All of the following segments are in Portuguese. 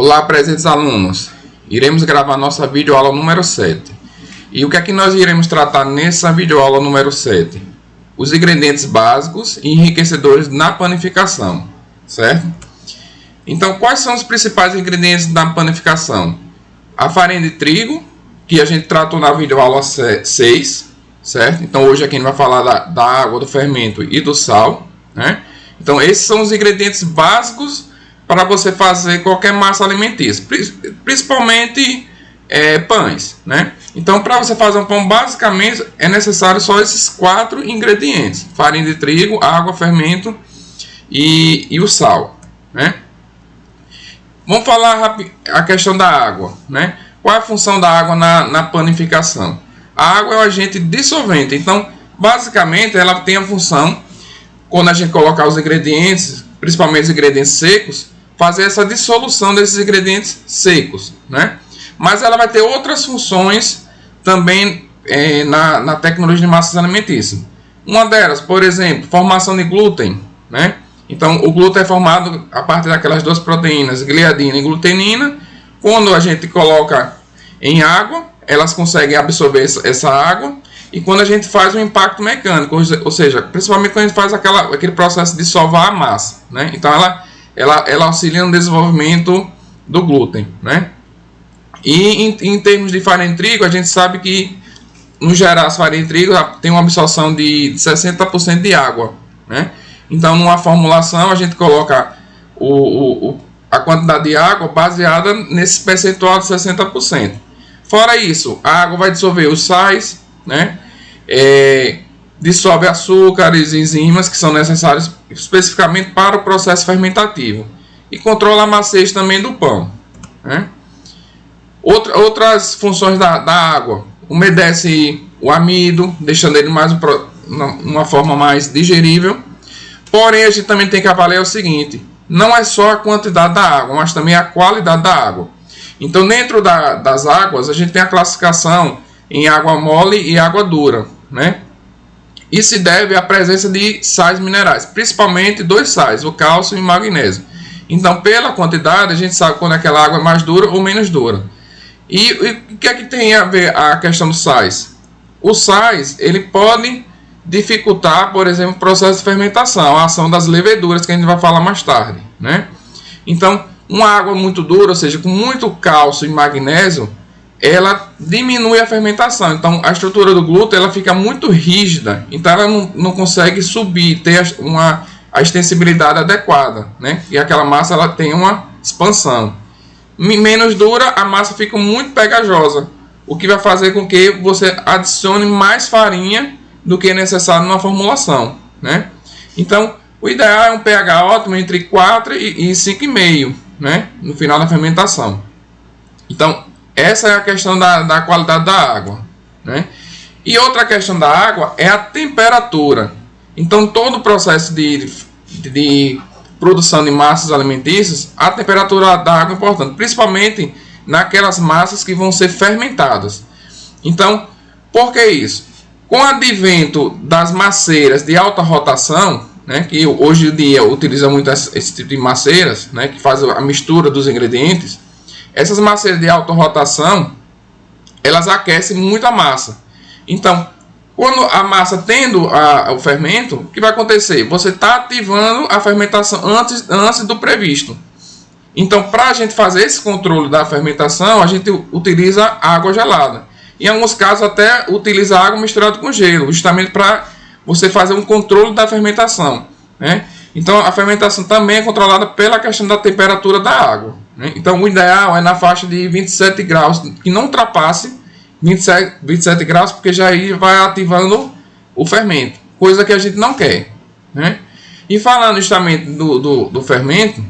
Olá, presentes alunos. Iremos gravar nossa videoaula número 7. E o que é que nós iremos tratar nessa videoaula número 7? Os ingredientes básicos e enriquecedores na panificação, certo? Então, quais são os principais ingredientes da panificação? A farinha de trigo, que a gente tratou na videoaula 6, certo? Então, hoje aqui a gente vai falar da água, do fermento e do sal, né? Então, esses são os ingredientes básicos para você fazer qualquer massa alimentícia, principalmente pães, né? Então, para você fazer um pão, basicamente, é necessário só esses 4 ingredientes: farinha de trigo, água, fermento e o sal, né? Vamos falar a questão da água, né? Qual é a função da água na panificação? A água é um agente dissolvente, então, basicamente, ela tem a função, quando a gente colocar os ingredientes, principalmente os ingredientes secos, fazer essa dissolução desses ingredientes secos, né? Mas ela vai ter outras funções também na tecnologia de massas alimentícias. Uma delas, por exemplo, formação de glúten, né? Então, o glúten é formado a partir daquelas duas proteínas, gliadina e glutenina. Quando a gente coloca em água, elas conseguem absorver essa água. E quando a gente faz um impacto mecânico, ou seja, principalmente quando a gente faz aquele processo de sovar a massa, né? Então, ela auxilia no desenvolvimento do glúten, né? E em termos de farinha de trigo, a gente sabe que, no geral, a farinha de trigo tem uma absorção de 60% de água, né? Então, numa formulação, a gente coloca a quantidade de água baseada nesse percentual de 60%. Fora isso, a água vai dissolver os sais, né? Dissolve açúcares e enzimas que são necessários especificamente para o processo fermentativo. E controla a maciez também do pão, né? Outras funções da água: umedece o amido, deixando ele uma forma mais digerível. Porém, a gente também tem que avaliar o seguinte: não é só a quantidade da água, mas também a qualidade da água. Então, dentro das águas, a gente tem a classificação em água mole e água dura, né? Isso se deve à presença de sais minerais, principalmente 2 sais, o cálcio e o magnésio. Então, pela quantidade, a gente sabe quando aquela água é mais dura ou menos dura. E o que é que tem a ver a questão dos sais? Os sais, ele pode dificultar, por exemplo, o processo de fermentação, a ação das leveduras, que a gente vai falar mais tarde, né? Então, uma água muito dura, ou seja, com muito cálcio e magnésio, ela diminui a fermentação. Então, a estrutura do glúten ela fica muito rígida, então ela não consegue subir, ter a extensibilidade adequada, né? E aquela massa ela tem uma expansão. Menos dura, a massa fica muito pegajosa, o que vai fazer com que você adicione mais farinha do que é necessário numa formulação, né? Então, o ideal é um pH ótimo entre 4 e 5,5, né? No final da fermentação. Então, essa é a questão da qualidade da água, né? E outra questão da água é a temperatura. Então, todo o processo de produção de massas alimentícias, a temperatura da água é importante, principalmente naquelas massas que vão ser fermentadas. Então, por que isso? Com o advento das maceiras de alta rotação, né, que hoje em dia utiliza muito esse tipo de maceiras, né, que faz a mistura dos ingredientes, essas maceiras de alta rotação, elas aquecem muito a massa. Então, quando a massa tendo o fermento, o que vai acontecer? Você está ativando a fermentação antes do previsto. Então, para a gente fazer esse controle da fermentação, a gente utiliza água gelada. Em alguns casos, até utiliza água misturada com gelo, justamente para você fazer um controle da fermentação, né? Então, a fermentação também é controlada pela questão da temperatura da água, né? Então, o ideal é na faixa de 27 graus, que não ultrapasse 27 graus, porque já aí vai ativando o fermento, coisa que a gente não quer, né? E falando justamente do fermento,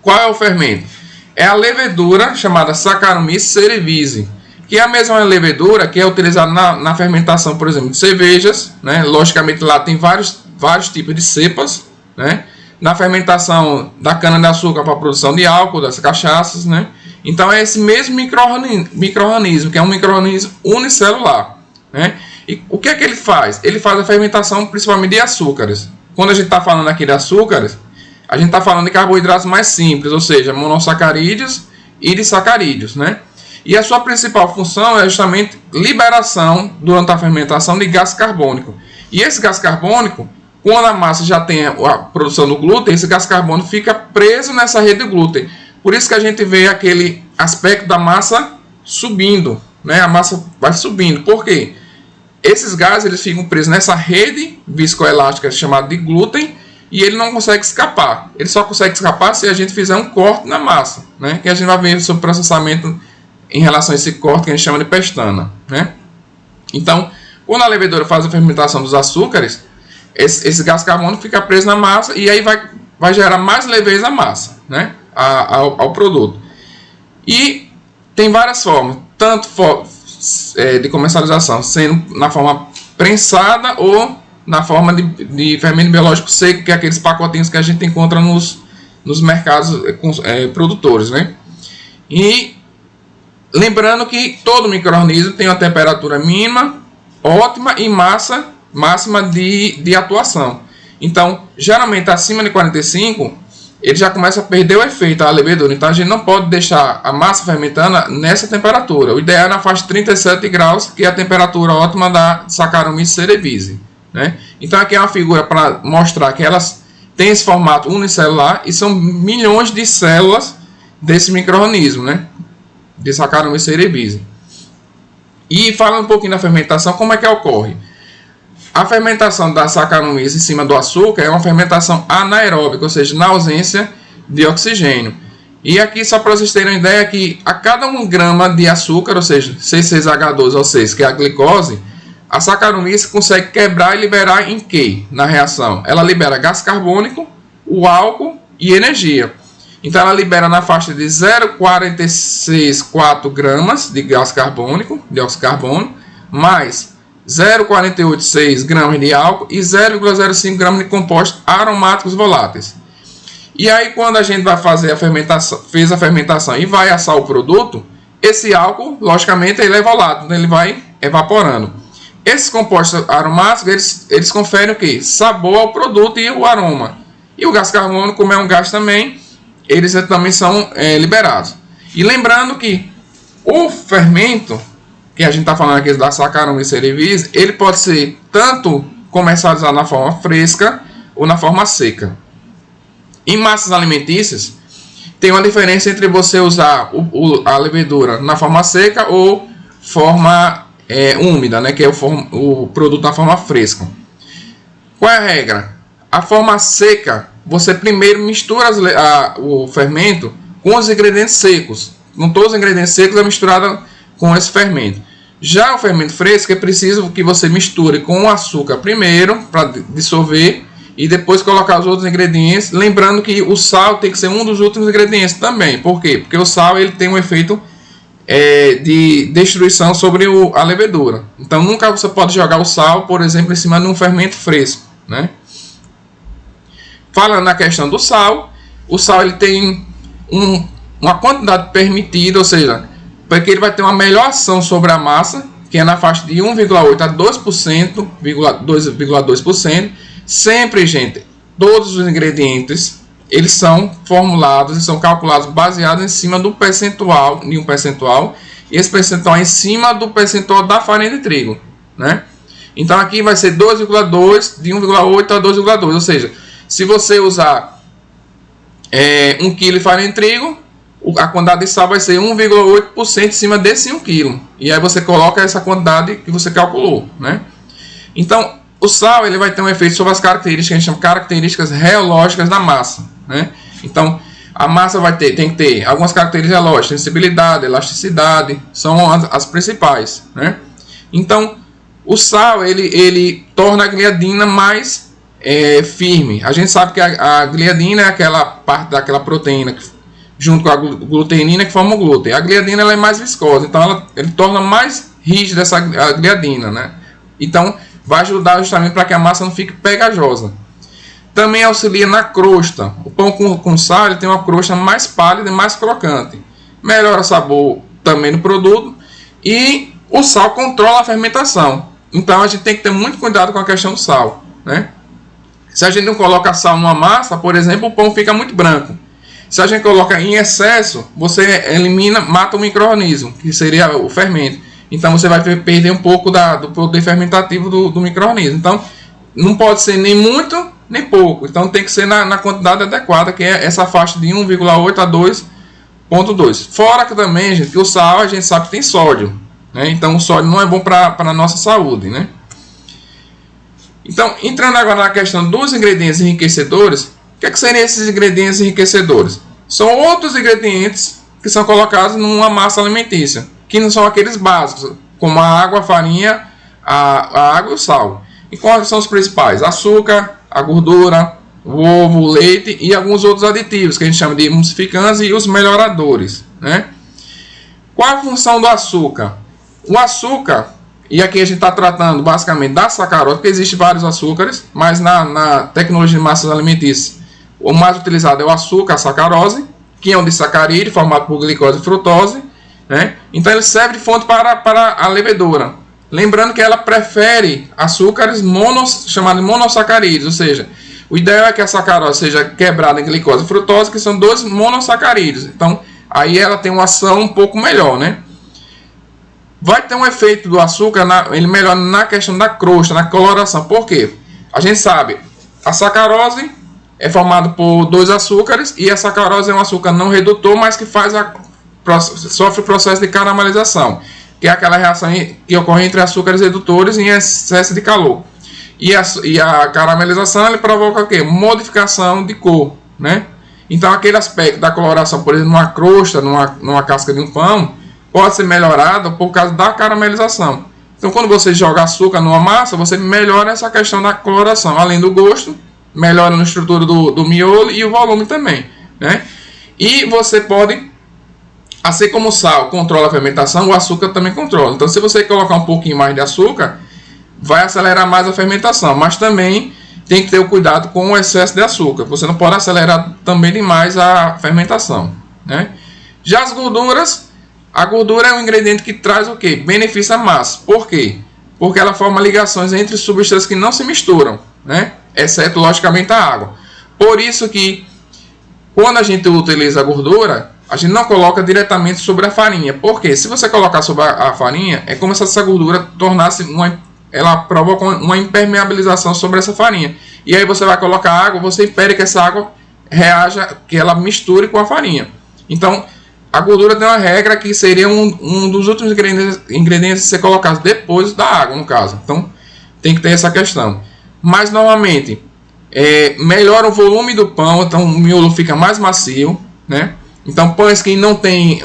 qual é o fermento? É a levedura chamada Saccharomyces cerevisiae, que é a mesma levedura que é utilizada na fermentação, por exemplo, de cervejas, né? Logicamente lá tem vários tipos de cepas, né? Na fermentação da cana-de-açúcar para a produção de álcool, das cachaças, né? Então é esse mesmo micro-organismo, que é um micro-organismo unicelular, né? E o que é que ele faz? Ele faz a fermentação principalmente de açúcares. Quando a gente está falando aqui de açúcares, a gente está falando de carboidratos mais simples, ou seja, monossacarídeos e disacarídeos, né? E a sua principal função é justamente liberação durante a fermentação de gás carbônico. E esse gás carbônico, quando a massa já tem a produção do glúten, esse gás carbônico fica preso nessa rede de glúten. Por isso que a gente vê aquele aspecto da massa subindo, né? A massa vai subindo. Por quê? Esses gases eles ficam presos nessa rede viscoelástica chamada de glúten e ele não consegue escapar. Ele só consegue escapar se a gente fizer um corte na massa, né? Que a gente vai ver sobre o processamento em relação a esse corte que a gente chama de pestana, né? Então, quando a levedura faz a fermentação dos açúcares, esse gás carbônico fica preso na massa e aí vai gerar mais leveza à massa, né? Ao produto. E tem várias formas, tanto de comercialização, sendo na forma prensada ou na forma de fermento biológico seco, que é aqueles pacotinhos que a gente encontra nos mercados produtores, né? E lembrando que todo micro-organismo tem uma temperatura mínima, ótima e massa máxima de atuação. Então, geralmente acima de 45, ele já começa a perder o efeito da levedura. Então, a gente não pode deixar a massa fermentando nessa temperatura. O ideal é na faixa de 37 graus, que é a temperatura ótima da Saccharomyces cerevisiae, né? Então, aqui é uma figura para mostrar que elas têm esse formato unicelular e são milhões de células desse micro-organismo, né? De Saccharomyces cerevisiae. E falando um pouquinho da fermentação, como é que ocorre? A fermentação da Saccharomyces em cima do açúcar é uma fermentação anaeróbica, ou seja, na ausência de oxigênio. E aqui, só para vocês terem uma ideia, que a cada 1 grama de açúcar, ou seja, C6H12O6, que é a glicose, a Saccharomyces consegue quebrar e liberar em que? Na reação. Ela libera gás carbônico, o álcool e energia. Então, ela libera na faixa de 0,464 gramas de gás carbônico, dióxido de carbono, mais 0,486 gramas de álcool e 0,05 gramas de compostos aromáticos voláteis. E aí, quando a gente vai fazer a fermentação, fez a fermentação e vai assar o produto, esse álcool, logicamente, ele é volátil, então ele vai evaporando. Esses compostos aromáticos, eles conferem o quê? Sabor ao produto e o aroma. E o gás carbônico, como é um gás também, eles também são liberados. E lembrando que o fermento, que a gente está falando aqui da Saccharomyces cerevisiae, ele pode ser tanto comercializado na forma fresca ou na forma seca. Em massas alimentícias, tem uma diferença entre você usar a levedura na forma seca ou forma úmida, né, que é o produto na forma fresca. Qual é a regra? A forma seca, você primeiro mistura o fermento com os ingredientes secos. Com todos os ingredientes secos é misturado com esse fermento. Já o fermento fresco é preciso que você misture com o açúcar primeiro para dissolver e depois colocar os outros ingredientes. Lembrando que o sal tem que ser um dos últimos ingredientes também. Por quê? Porque o sal ele tem um efeito de destruição sobre a levedura. Então nunca você pode jogar o sal, por exemplo, em cima de um fermento fresco, né? Falando na questão do sal, o sal ele tem uma quantidade permitida, ou seja, porque ele vai ter uma melhor ação sobre a massa, que é na faixa de 1,8% a 2%, 2,2%. Sempre, gente, todos os ingredientes, eles são formulados e são calculados baseados em cima do percentual, de um percentual, e esse percentual é em cima do percentual da farinha de trigo, né? Então aqui vai ser 2,2, de 1,8 a 2,2, ou seja, se você usar 1 kg de farinha de trigo, a quantidade de sal vai ser 1,8% em cima desse 1 kg. E aí você coloca essa quantidade que você calculou, né? Então, o sal ele vai ter um efeito sobre as características que a gente chama de características reológicas da massa, né? Então, a massa tem que ter algumas características reológicas, sensibilidade, elasticidade, são as principais, né? Então, o sal ele torna a gliadina mais firme. A gente sabe que a gliadina é aquela parte daquela proteína que junto com a gluteinina que forma o glúten. A gliadina ela é mais viscosa, então ele torna mais rígida essa gliadina, né? Então vai ajudar justamente para que a massa não fique pegajosa. Também auxilia na crosta. O pão com sal ele tem uma crosta mais pálida e mais crocante. Melhora o sabor também no produto e o sal controla a fermentação. Então a gente tem que ter muito cuidado com a questão do sal, né? Se a gente não coloca sal numa massa, por exemplo, o pão fica muito branco. Se a gente coloca em excesso, você elimina, mata o micro-organismo, que seria o fermento. Então você vai perder um pouco do poder fermentativo do micro-organismo. Então não pode ser nem muito, nem pouco. Então tem que ser na quantidade adequada, que é essa faixa de 1,8 a 2,2. Fora que também, gente, que o sal a gente sabe que tem sódio, né? Então o sódio não é bom para a nossa saúde, né? Então, entrando agora na questão dos ingredientes enriquecedores, o que seriam esses ingredientes enriquecedores? São outros ingredientes que são colocados numa massa alimentícia, que não são aqueles básicos, como a água, a farinha, a água e o sal. E quais são os principais? Açúcar, a gordura, o ovo, o leite e alguns outros aditivos, que a gente chama de emulsificantes e os melhoradores, né? Qual a função do açúcar? O açúcar, e aqui a gente está tratando basicamente da sacarose, porque existem vários açúcares, mas na tecnologia de massas alimentícias, o mais utilizado é o açúcar, a sacarose, que é um disacarídeo formado por glicose e frutose, né? Então ele serve de fonte para a levedura. Lembrando que ela prefere açúcares chamados monossacarídeos, ou seja, o ideal é que a sacarose seja quebrada em glicose e frutose, que são dois monossacarídeos. Então aí ela tem uma ação um pouco melhor, né? Vai ter um efeito do açúcar, ele melhora na questão da crosta, na coloração. Por quê? A gente sabe, a sacarose é formada por dois açúcares e a sacarose é um açúcar não redutor, mas que sofre o processo de caramelização, que é aquela reação que ocorre entre açúcares redutores em excesso de calor. E a caramelização ele provoca o quê? Modificação de cor, né? Então aquele aspecto da coloração, por exemplo, numa crosta, numa casca de um pão, pode ser melhorado por causa da caramelização. Então, quando você joga açúcar numa massa, você melhora essa questão da coloração. Além do gosto, melhora na estrutura do miolo e o volume também, né? E você pode, assim como o sal controla a fermentação, o açúcar também controla. Então, se você colocar um pouquinho mais de açúcar, vai acelerar mais a fermentação. Mas também tem que ter o cuidado com o excesso de açúcar. Você não pode acelerar também demais a fermentação, né? Já as gorduras... A gordura é um ingrediente que traz o quê? Benefício à massa. Por quê? Porque ela forma ligações entre substâncias que não se misturam, né? Exceto, logicamente, a água. Por isso que, quando a gente utiliza a gordura, a gente não coloca diretamente sobre a farinha. Por quê? Se você colocar sobre a farinha, é como se essa gordura tornasse ela provoca uma impermeabilização sobre essa farinha. E aí você vai colocar água, você impede que essa água reaja, que ela misture com a farinha. Então, a gordura tem uma regra que seria um dos últimos ingredientes a ser colocado depois da água, no caso. Então, tem que ter essa questão. Mas, normalmente, melhora o volume do pão, então o miolo fica mais macio, né? Então, pães que não tem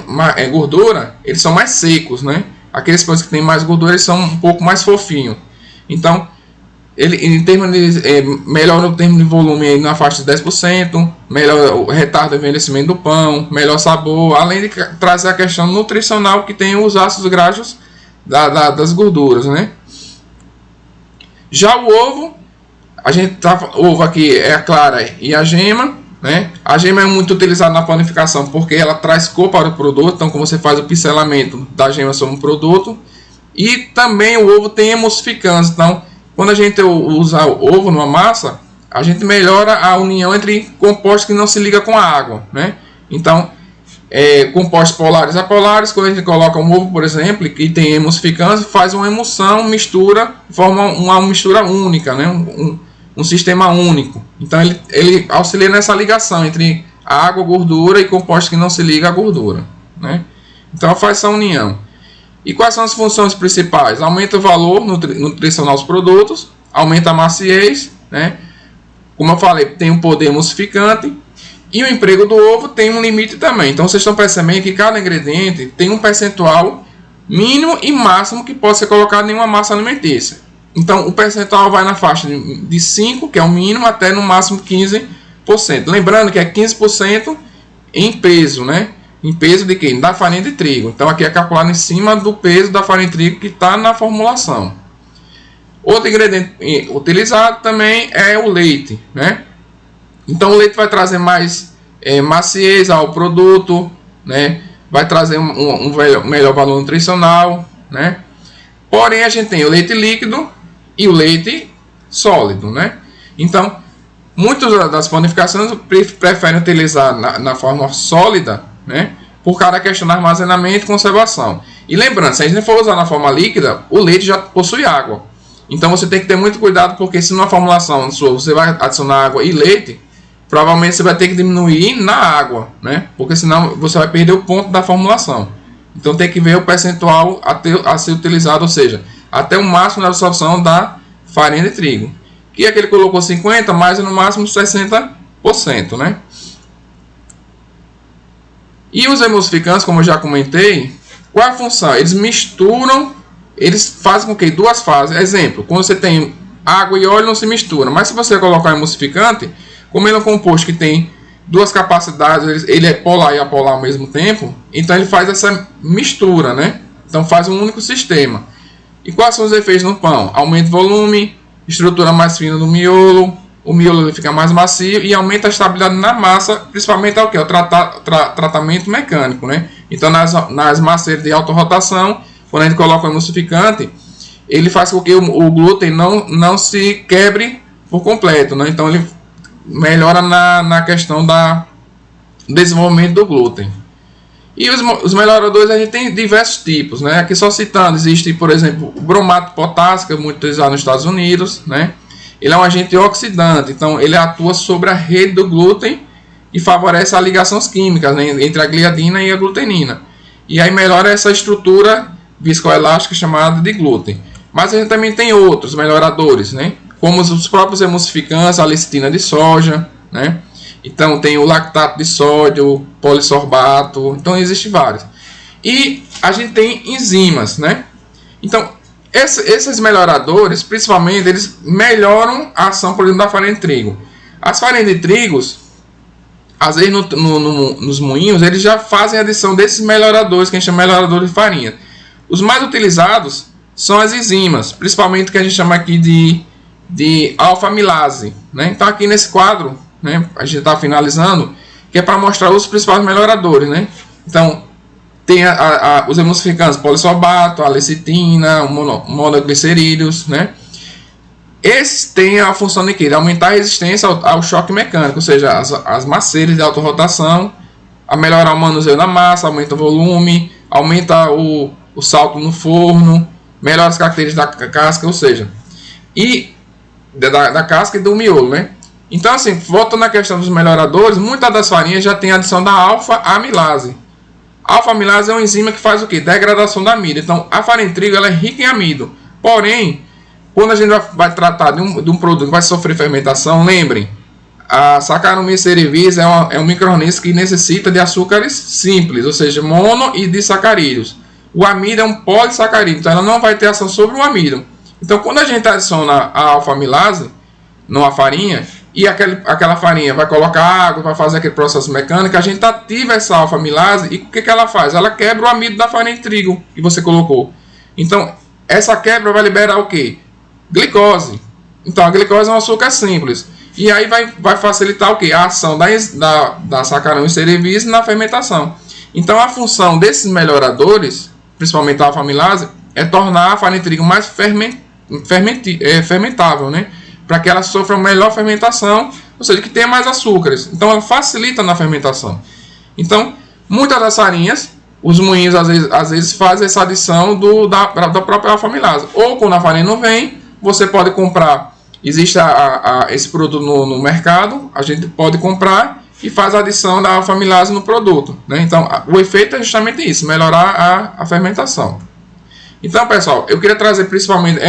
gordura, eles são mais secos, né? Aqueles pães que tem mais gordura, eles são um pouco mais fofinhos. Então, ele em termos de melhora o termo de volume aí na faixa de 10%, melhora o retardo do envelhecimento do pão, melhor sabor, além de trazer a questão nutricional que tem os ácidos graxos das gorduras, né? Já o ovo, o ovo aqui é a clara e a gema, né? A gema é muito utilizada na panificação porque ela traz cor para o produto, então como você faz o pincelamento da gema sobre um produto, e também o ovo tem emulsificantes, então quando a gente usa o ovo numa massa, a gente melhora a união entre compostos que não se ligam com a água, né? Então, compostos polares e apolares, quando a gente coloca um ovo, por exemplo, que tem emulsificantes, faz uma emulsão, mistura, forma uma mistura única, né? Um sistema único. Então, ele auxilia nessa ligação entre a água, gordura e compostos que não se ligam à gordura, né? Então, faz essa união. E quais são as funções principais? Aumenta o valor nutricional dos produtos, aumenta a maciez, né? Como eu falei, tem um poder emulsificante, e o emprego do ovo tem um limite também. Então vocês estão percebendo que cada ingrediente tem um percentual mínimo e máximo que pode ser colocado em uma massa alimentícia. Então o percentual vai na faixa de 5%, que é o mínimo, até no máximo 15%. Lembrando que é 15% em peso, né? Em peso de quem? Da farinha de trigo. Então aqui é calculado em cima do peso da farinha de trigo que está na formulação. Outro ingrediente utilizado também é o leite, né? Então o leite vai trazer mais maciez ao produto, né? Vai trazer um melhor valor nutricional, né? Porém a gente tem o leite líquido e o leite sólido, né? Então Muitas das panificações preferem utilizar na forma sólida, né? Por causa da questão do armazenamento e conservação. E lembrando, se a gente for usar na forma líquida, o leite já possui água. Então você tem que ter muito cuidado, porque se numa formulação sua você vai adicionar água e leite, provavelmente você vai ter que diminuir na água, né? Porque senão você vai perder o ponto da formulação. Então tem que ver o percentual a ser utilizado, ou seja, até o máximo da absorção da farinha de trigo. Que é que ele colocou 50%, mas no máximo 60%, né? E os emulsificantes, como eu já comentei, qual é a função? Eles misturam, eles fazem com que duas fases. Exemplo, quando você tem água e óleo não se mistura, mas se você colocar um emulsificante, como ele é um composto que tem duas capacidades, ele é polar e apolar ao mesmo tempo, então ele faz essa mistura, né? Então faz um único sistema. E quais são os efeitos no pão? Aumenta o volume, estrutura mais fina do miolo, o miolo ele fica mais macio e aumenta a estabilidade na massa, principalmente ao que? O tratamento mecânico, né? Então nas maceiras de alta rotação, quando a gente coloca o emulsificante, ele faz com que o glúten não se quebre por completo, né? Então ele melhora na questão do desenvolvimento do glúten. E os melhoradores a gente tem diversos tipos, né? Aqui só citando, existe, por exemplo, o bromato de potássio, que é muito utilizado nos Estados Unidos, né? Ele é um agente oxidante, então ele atua sobre a rede do glúten e favorece as ligações químicas, né, entre a gliadina e a glutenina. E aí melhora essa estrutura viscoelástica chamada de glúten. Mas a gente também tem outros melhoradores, né? Como os próprios emulsificantes, a lecitina de soja, né? Então tem o lactato de sódio, polissorbato, então existem vários. E a gente tem enzimas, né? Então esses melhoradores, principalmente, eles melhoram a ação, por exemplo, da farinha de trigo. As farinhas de trigo, às vezes nos moinhos, eles já fazem a adição desses melhoradores, que a gente chama de melhoradores de farinha. Os mais utilizados são as enzimas, principalmente o que a gente chama aqui de alfa-amilase, né? Então aqui nesse quadro, né, a gente está finalizando, que é para mostrar os principais melhoradores, né? Então tem os emulsificantes polissorbato, a lecitina, o monoglicerídeos, né? Esses têm a função de quê? De aumentar a resistência ao choque mecânico, ou seja, as maceiras de alta rotação, a melhorar o manuseio da massa, aumenta o volume, aumenta o salto no forno, melhora as características da casca, ou seja, e da casca e do miolo, né? Então, assim, voltando na questão dos melhoradores, muitas das farinhas já tem a adição da alfa-amilase. A alfa-amilase é uma enzima que faz o quê? Degradação da amido. Então, a farinha de trigo ela é rica em amido. Porém, quando a gente vai tratar de um produto que vai sofrer fermentação, lembrem, a Saccharomyces cerevisiae é um micro-organismo que necessita de açúcares simples, ou seja, mono e disacarídeos. O amido é um polissacarídeo, então ela não vai ter ação sobre o amido. Então, quando a gente adiciona a alfa-amilase numa farinha, e aquela farinha vai colocar água, vai fazer aquele processo mecânico, a gente ativa essa alfa-amilase e o que ela faz? Ela quebra o amido da farinha de trigo que você colocou. Então, essa quebra vai liberar o quê? Glicose. Então, a glicose é um açúcar simples. E aí vai facilitar o quê? A ação da Saccharomyces cerevisiae na fermentação. Então, a função desses melhoradores, principalmente a alfa-amilase, é tornar a farinha de trigo mais fermentável, né? Para que ela sofra melhor fermentação, ou seja, que tenha mais açúcares. Então, ela facilita na fermentação. Então, muitas das farinhas, os moinhos às vezes fazem essa adição da própria alfa-amilase. Ou quando a farinha não vem, você pode comprar. Existe esse produto no mercado, a gente pode comprar e faz a adição da alfa-amilase no produto, né? Então, o efeito é justamente isso, melhorar a fermentação. Então, pessoal, eu queria trazer principalmente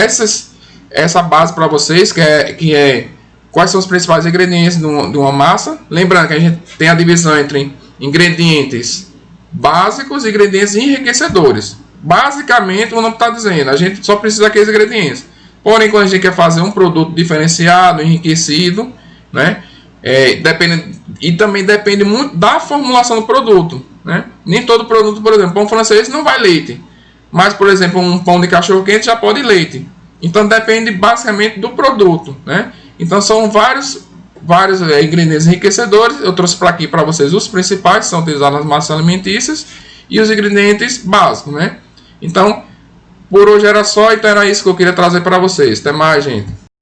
essa base para vocês, que é quais são os principais ingredientes de uma massa. Lembrando que a gente tem a divisão entre ingredientes básicos e ingredientes enriquecedores. Basicamente, o nome está dizendo, a gente só precisa daqueles ingredientes. Porém, quando a gente quer fazer um produto diferenciado, enriquecido, né, também depende muito da formulação do produto, né? Nem todo produto, por exemplo, pão francês não vai leite. Mas, por exemplo, um pão de cachorro-quente já pode leite. Então depende basicamente do produto, né? Então são vários ingredientes enriquecedores. Eu trouxe para aqui para vocês os principais que são utilizados nas massas alimentícias e os ingredientes básicos, né? Então por hoje era só, então era isso que eu queria trazer para vocês. Até mais, gente.